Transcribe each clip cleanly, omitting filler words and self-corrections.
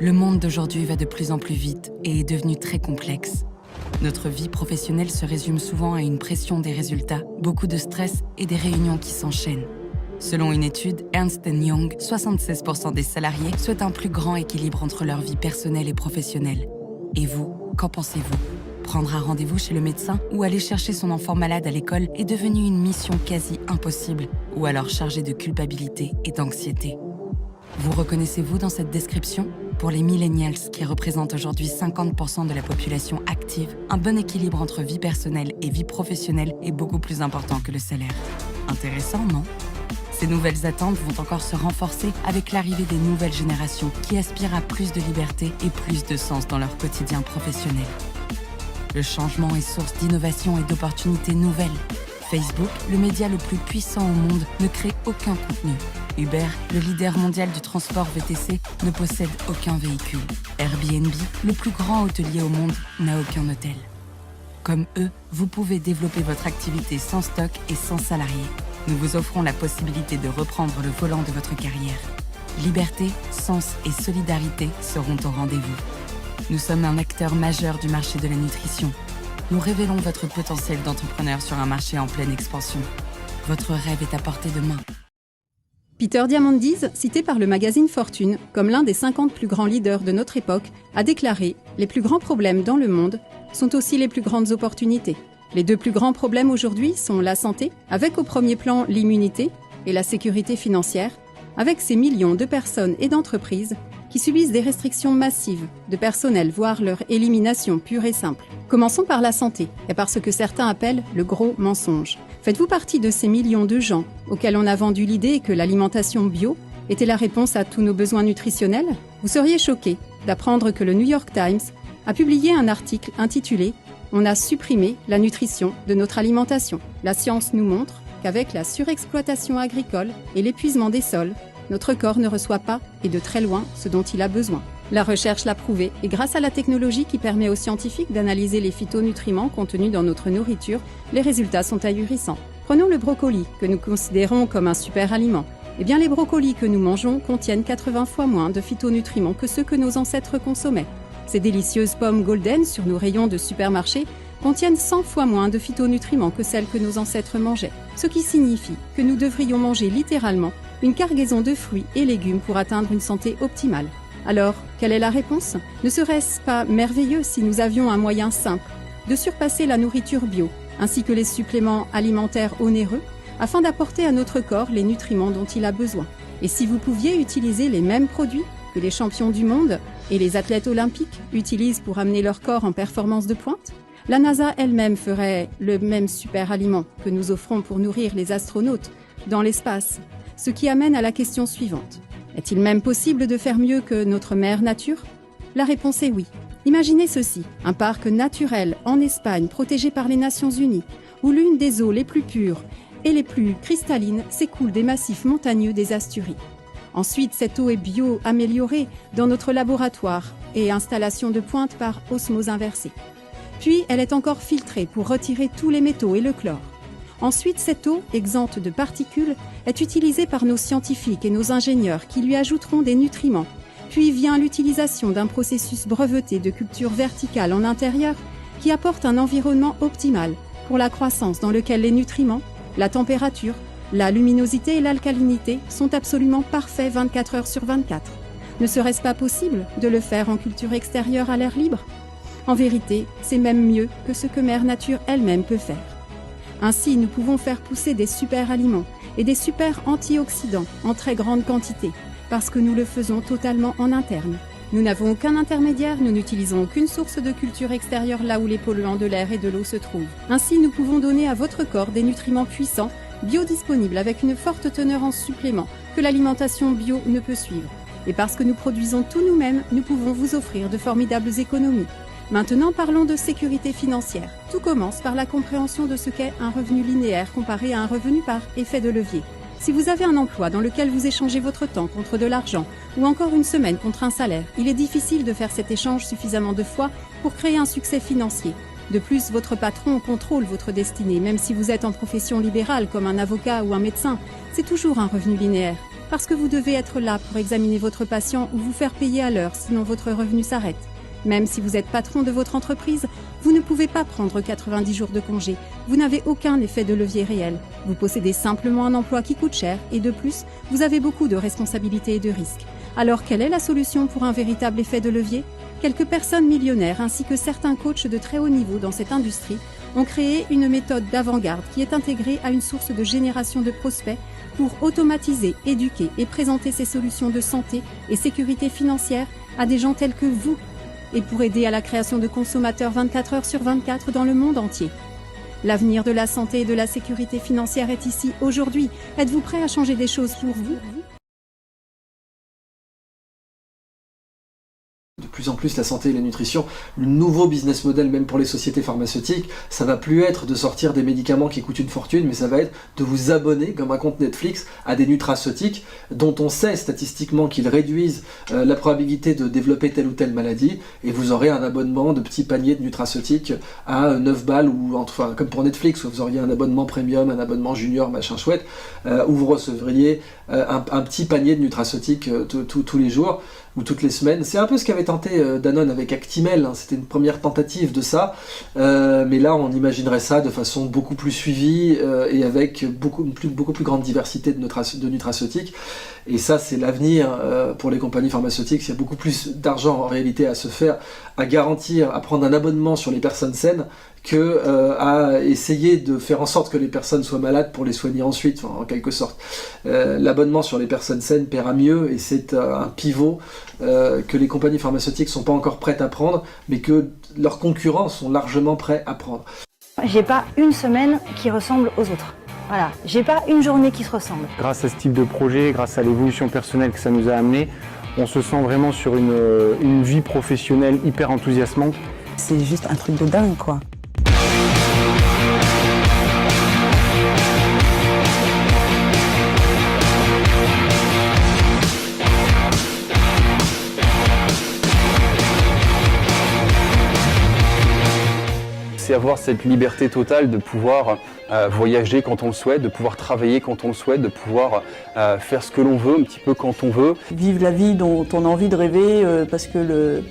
Le monde d'aujourd'hui va de plus en plus vite et est devenu très complexe. Notre vie professionnelle se résume souvent à une pression des résultats, beaucoup de stress et des réunions qui s'enchaînent. Selon une étude, Ernst Young, 76% des salariés souhaitent un plus grand équilibre entre leur vie personnelle et professionnelle. Et vous, qu'en pensez-vous ? Prendre un rendez-vous chez le médecin ou aller chercher son enfant malade à l'école est devenu une mission quasi impossible, ou alors chargée de culpabilité et d'anxiété. Vous reconnaissez-vous dans cette description ? Pour les millennials, qui représentent aujourd'hui 50% de la population active, un bon équilibre entre vie personnelle et vie professionnelle est beaucoup plus important que le salaire. Intéressant, non ? Ces nouvelles attentes vont encore se renforcer avec l'arrivée des nouvelles générations qui aspirent à plus de liberté et plus de sens dans leur quotidien professionnel. Le changement est source d'innovation et d'opportunités nouvelles. Facebook, le média le plus puissant au monde, ne crée aucun contenu. Uber, le leader mondial du transport VTC, ne possède aucun véhicule. Airbnb, le plus grand hôtelier au monde, n'a aucun hôtel. Comme eux, vous pouvez développer votre activité sans stock et sans salariés. Nous vous offrons la possibilité de reprendre le volant de votre carrière. Liberté, sens et solidarité seront au rendez-vous. Nous sommes un acteur majeur du marché de la nutrition. Nous révélons votre potentiel d'entrepreneur sur un marché en pleine expansion. Votre rêve est à portée de main. Peter Diamandis, cité par le magazine Fortune comme l'un des 50 plus grands leaders de notre époque, a déclaré « Les plus grands problèmes dans le monde sont aussi les plus grandes opportunités ». Les deux plus grands problèmes aujourd'hui sont la santé, avec au premier plan l'immunité, et la sécurité financière, avec ces millions de personnes et d'entreprises qui subissent des restrictions massives de personnel, voire leur élimination pure et simple. Commençons par la santé, et par ce que certains appellent le gros mensonge. Faites-vous partie de ces millions de gens auxquels on a vendu l'idée que l'alimentation bio était la réponse à tous nos besoins nutritionnels ? Vous seriez choqués d'apprendre que le New York Times a publié un article intitulé « On a supprimé la nutrition de notre alimentation. La science nous montre qu'avec la surexploitation agricole et l'épuisement des sols, notre corps ne reçoit pas, et de très loin, ce dont il a besoin. La recherche l'a prouvé, et grâce à la technologie qui permet aux scientifiques d'analyser les phytonutriments contenus dans notre nourriture, les résultats sont ahurissants. Prenons le brocoli, que nous considérons comme un super aliment. Eh bien, les brocolis que nous mangeons contiennent 80 fois moins de phytonutriments que ceux que nos ancêtres consommaient. Ces délicieuses pommes golden sur nos rayons de supermarché contiennent 100 fois moins de phytonutriments que celles que nos ancêtres mangeaient. Ce qui signifie que nous devrions manger littéralement une cargaison de fruits et légumes pour atteindre une santé optimale. Alors, quelle est la réponse ? Ne serait-ce pas merveilleux si nous avions un moyen simple de surpasser la nourriture bio, ainsi que les suppléments alimentaires onéreux, afin d'apporter à notre corps les nutriments dont il a besoin ? Et si vous pouviez utiliser les mêmes produits que les champions du monde et les athlètes olympiques utilisent pour amener leur corps en performance de pointe ? La NASA elle-même ferait le même super aliment que nous offrons pour nourrir les astronautes dans l'espace. Ce qui amène à la question suivante. Est-il même possible de faire mieux que notre mère nature ? La réponse est oui. Imaginez ceci, un parc naturel en Espagne protégé par les Nations Unies, où l'une des eaux les plus pures et les plus cristallines s'écoule des massifs montagneux des Asturies. Ensuite, cette eau est bio-améliorée dans notre laboratoire et installation de pointe par osmose inversée. Puis, elle est encore filtrée pour retirer tous les métaux et le chlore. Ensuite, cette eau, exempte de particules, est utilisée par nos scientifiques et nos ingénieurs qui lui ajouteront des nutriments. Puis vient l'utilisation d'un processus breveté de culture verticale en intérieur qui apporte un environnement optimal pour la croissance dans lequel les nutriments, la température, la luminosité et l'alcalinité sont absolument parfaits 24 heures sur 24. Ne serait-ce pas possible de le faire en culture extérieure à l'air libre ? En vérité, c'est même mieux que ce que Mère Nature elle-même peut faire. Ainsi, nous pouvons faire pousser des super aliments et des super antioxydants en très grande quantité, parce que nous le faisons totalement en interne. Nous n'avons aucun intermédiaire, nous n'utilisons aucune source de culture extérieure là où les polluants de l'air et de l'eau se trouvent. Ainsi, nous pouvons donner à votre corps des nutriments puissants, biodisponibles avec une forte teneur en suppléments que l'alimentation bio ne peut suivre. Et parce que nous produisons tout nous-mêmes, nous pouvons vous offrir de formidables économies. Maintenant, parlons de sécurité financière. Tout commence par la compréhension de ce qu'est un revenu linéaire comparé à un revenu par effet de levier. Si vous avez un emploi dans lequel vous échangez votre temps contre de l'argent ou encore une semaine contre un salaire, il est difficile de faire cet échange suffisamment de fois pour créer un succès financier. De plus, votre patron contrôle votre destinée, même si vous êtes en profession libérale comme un avocat ou un médecin. C'est toujours un revenu linéaire. parce que vous devez être là pour examiner votre patient ou vous faire payer à l'heure, sinon votre revenu s'arrête. Même si vous êtes patron de votre entreprise, vous ne pouvez pas prendre 90 jours de congé. Vous n'avez aucun effet de levier réel. Vous possédez simplement un emploi qui coûte cher et de plus, vous avez beaucoup de responsabilités et de risques. Alors quelle est la solution pour un véritable effet de levier ? Quelques personnes millionnaires ainsi que certains coachs de très haut niveau dans cette industrie ont créé une méthode d'avant-garde qui est intégrée à une source de génération de prospects pour automatiser, éduquer et présenter ces solutions de santé et sécurité financière à des gens tels que vous et pour aider à la création de consommateurs 24 heures sur 24 dans le monde entier. L'avenir de la santé et de la sécurité financière est ici aujourd'hui. Êtes-vous prêt à changer des choses pour vous ? De plus en plus, la santé et la nutrition, le nouveau business model même pour les sociétés pharmaceutiques, ça va plus être de sortir des médicaments qui coûtent une fortune, mais ça va être de vous abonner, comme un compte Netflix, à des nutraceutiques dont on sait statistiquement qu'ils réduisent la probabilité de développer telle ou telle maladie, et vous aurez un abonnement de petits paniers de nutraceutiques à 9 balles, ou enfin comme pour Netflix, où vous auriez un abonnement premium, un abonnement junior, machin chouette, où vous recevriez un petit panier de nutraceutiques tous les jours, ou toutes les semaines. C'est un peu ce qu'avait tenté Danone avec Actimel, hein. C'était une première tentative de ça, mais là on imaginerait ça de façon beaucoup plus suivie et avec beaucoup plus grande diversité de nutraceutiques. Et ça, c'est l'avenir pour les compagnies pharmaceutiques. Il y a beaucoup plus d'argent en réalité à se faire, à garantir, à prendre un abonnement sur les personnes saines que à essayer de faire en sorte que les personnes soient malades pour les soigner ensuite, enfin, en quelque sorte. L'abonnement sur les personnes saines paiera mieux, et c'est un pivot que les compagnies pharmaceutiques sont pas encore prêtes à prendre, mais que leurs concurrents sont largement prêts à prendre. J'ai pas une semaine qui ressemble aux autres. Voilà, j'ai pas une journée qui se ressemble. Grâce à ce type de projet, grâce à l'évolution personnelle que ça nous a amené, on se sent vraiment sur une vie professionnelle hyper enthousiasmante. C'est juste un truc de dingue, quoi. C'est avoir cette liberté totale de pouvoir voyager quand on le souhaite, de pouvoir travailler quand on le souhaite, de pouvoir faire ce que l'on veut, un petit peu quand on veut. Vivre la vie dont on a envie de rêver parce que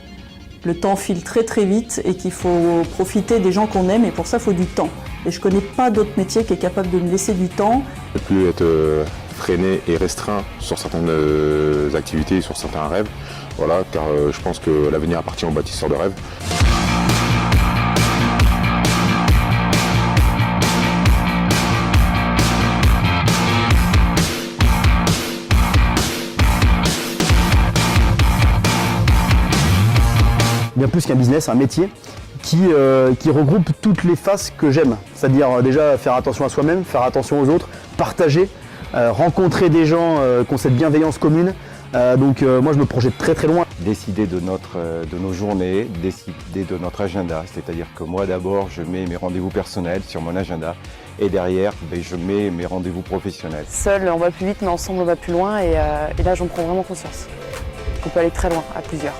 le temps file très très vite et qu'il faut profiter des gens qu'on aime, et pour ça il faut du temps. Et je connais pas d'autre métier qui est capable de me laisser du temps. Ne plus être freiné et restreint sur certaines activités et sur certains rêves. Voilà, car je pense que l'avenir appartient aux bâtisseurs de rêves. Bien plus qu'un business, un métier qui regroupe toutes les faces que j'aime. C'est-à-dire déjà faire attention à soi-même, faire attention aux autres, partager, rencontrer des gens qui ont cette bienveillance commune. Donc moi je me projette très très loin. Décider de nos journées, décider de notre agenda. C'est-à-dire que moi d'abord je mets mes rendez-vous personnels sur mon agenda, et derrière je mets mes rendez-vous professionnels. Seul on va plus vite, mais ensemble on va plus loin, et là j'en prends vraiment conscience. On peut aller très loin à plusieurs.